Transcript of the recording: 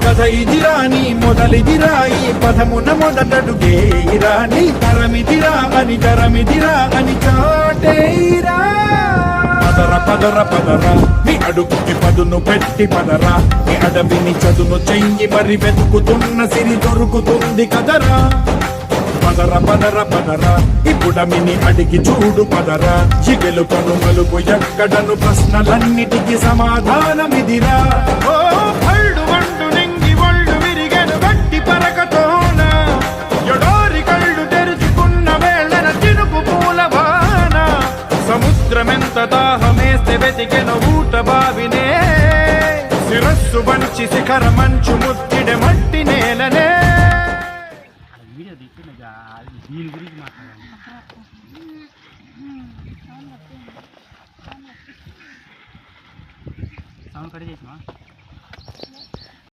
కథ ఇదిరా నీ మొదలిదిరా ఈ పదమున మొదటడుగేరా నీ తరమిదిరా అని చాటేరా పదర నీ అడుగుకి పదును పెట్టి పదరా నీ అడవిని చదును చెయ్యి మరి వెతుకుతున్న సిరి దొరుకుతుంది కదరా పదర ఇప్పుడమిని అడిగి చూడు పదరా చిగెలు కను మలుపు ఎక్కడను ప్రశ్నలన్నిటికీ సమాధానమిదిరా ఓ పళ్ళు వండు నింగి ఒళ్ళు విరిగెను గట్టి పరకతోన ఎడోరి కళ్ళు తెరుచుకున్న వేళన చినుకు పూలవాన సముద్రమెంత దాహమేస్తే వెతికెను ఊట బావినే శిరస్సు వంచి శిఖర మంచు ముత్తిడె మట్టి నేలనే దీని గురించి మాట్లాడాలి సౌండ్ కట్ చేసినా